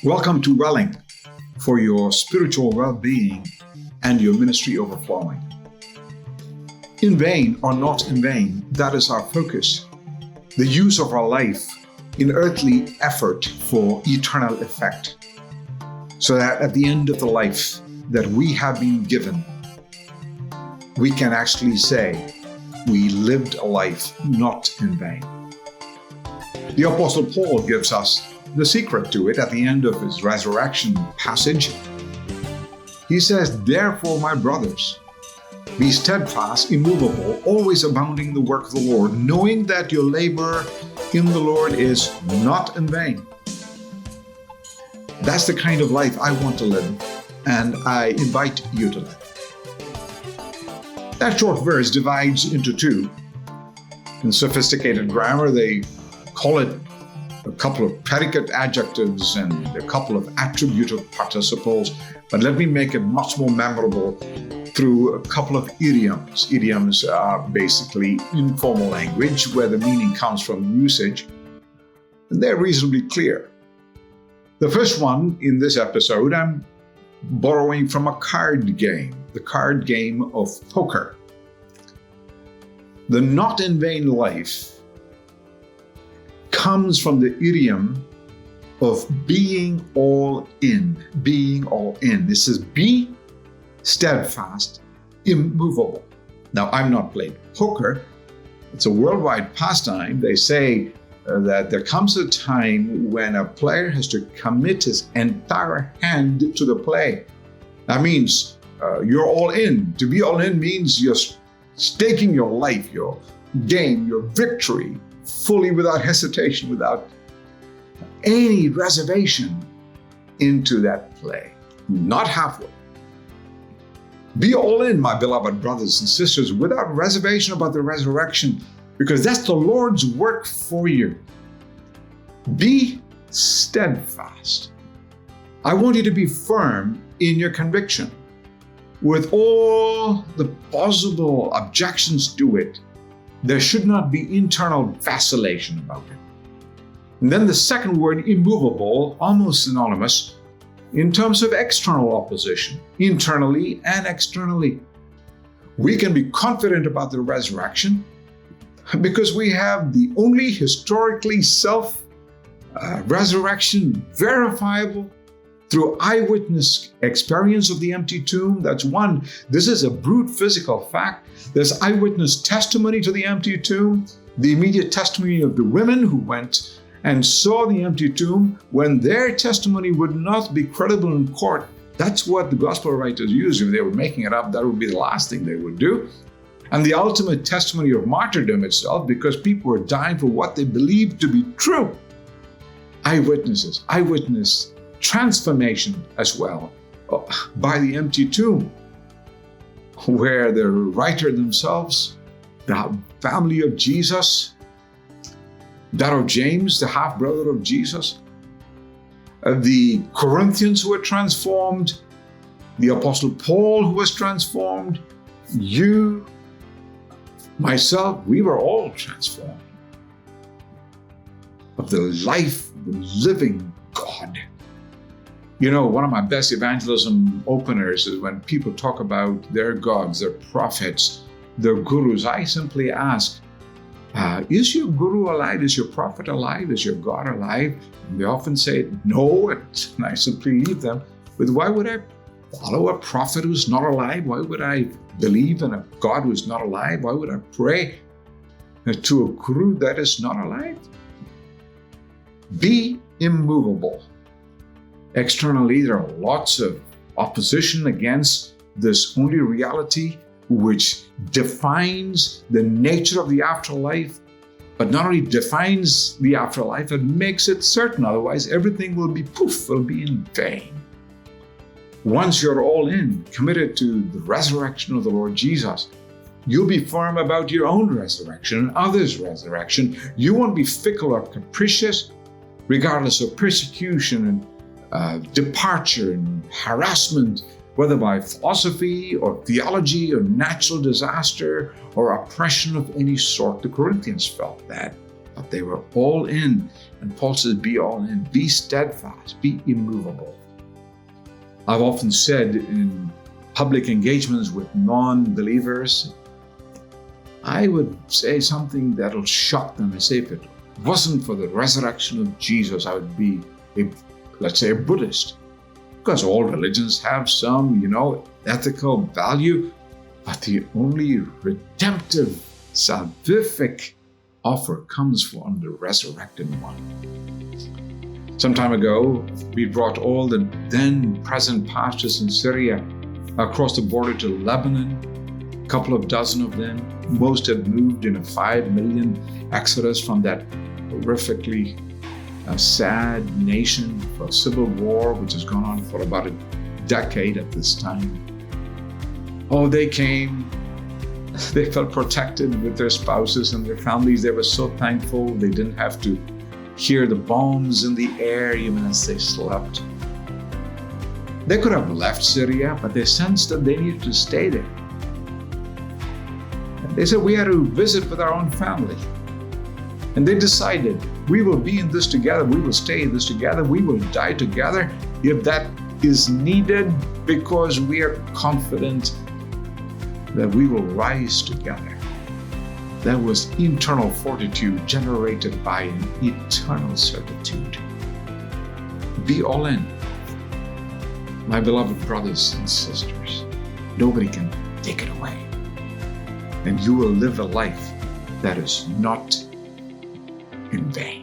Welcome to Welling for your spiritual well-being and your ministry overflowing. In vain or not in vain, that is our focus. The use of our life in earthly effort for eternal effect, so that at the end of the life that we have been given, we can actually say we lived a life not in vain. The Apostle Paul gives us the secret to it at the end of his resurrection passage. He says, "Therefore, my brothers, be steadfast, immovable, always abounding in the work of the Lord, knowing that your labor in the Lord is not in vain." That's the kind of life I want to live, and I invite you to live. That short verse divides into two. In sophisticated grammar, they call it a couple of predicate adjectives and a couple of attributive participles, but let me make it much more memorable through a couple of idioms. Idioms are basically informal language where the meaning comes from usage, and they're reasonably clear. The first one in this episode, I'm borrowing from a card game, the card game of poker. The not in vain life comes from the idiom of being all in, being all in. This is be steadfast, immovable. Now, I've not played poker. It's a worldwide pastime. They say that there comes a time when a player has to commit his entire hand to the play. That means you're all in. To be all in means you're staking your life, your game, your victory, fully without hesitation, without any reservation into that play, not halfway. Be all in, my beloved brothers and sisters, without reservation about the resurrection, because that's the Lord's work for you. Be steadfast. I want you to be firm in your conviction. With all the possible objections to it, there should not be internal vacillation about it. And then the second word, immovable, almost synonymous in terms of external opposition, internally and externally. We can be confident about the resurrection because we have the only historically resurrection verifiable through eyewitness experience of the empty tomb. That's one. This is a brute physical fact. There's eyewitness testimony to the empty tomb, the immediate testimony of the women who went and saw the empty tomb when their testimony would not be credible in court. That's what the gospel writers use. If they were making it up, that would be the last thing they would do. And the ultimate testimony of martyrdom itself, because people were dying for what they believed to be true. Eyewitnesses, eyewitness transformation as well by the empty tomb, where the writer themselves, the family of Jesus, that of James, the half-brother of Jesus, the Corinthians who were transformed, the Apostle Paul who was transformed, you, myself, we were all transformed of the life, the living God. You know, one of my best evangelism openers is when people talk about their gods, their prophets, their gurus. I simply ask, is your guru alive? Is your prophet alive? Is your God alive? And they often say, no, and I simply leave them with, why would I follow a prophet who's not alive? Why would I believe in a God who's not alive? Why would I pray to a guru that is not alive? Be immovable. Externally, there are lots of opposition against this only reality which defines the nature of the afterlife, but not only defines the afterlife, it makes it certain. Otherwise, everything will be poof, will be in vain. Once you're all in, committed to the resurrection of the Lord Jesus, you'll be firm about your own resurrection and others' resurrection. You won't be fickle or capricious, regardless of persecution and departure and harassment, whether by philosophy or theology or natural disaster or oppression of any sort. The Corinthians felt that. But they were all in. And Paul says, be all in, be steadfast, be immovable. I've often said in public engagements with non-believers, I would say something that'll shock them. I say, if it wasn't for the resurrection of Jesus, I would be, let's say, a Buddhist. Because all religions have some, ethical value, but the only redemptive, salvific offer comes from the resurrected one. Some time ago, we brought all the then present pastors in Syria across the border to Lebanon. A couple of dozen of them. Most had moved in a 5 million exodus from that horrifically sad nation for a civil war, which has gone on for about a decade at this time. Oh, they came. They felt protected with their spouses and their families. They were so thankful they didn't have to hear the bombs in the air even as they slept. They could have left Syria, but they sensed that they needed to stay there. And they said, we had to visit with our own family. And they decided, we will be in this together, we will stay in this together, we will die together if that is needed, because we are confident that we will rise together. That was internal fortitude generated by an eternal certitude. Be all in. My beloved brothers and sisters, nobody can take it away. And you will live a life that is not in vain.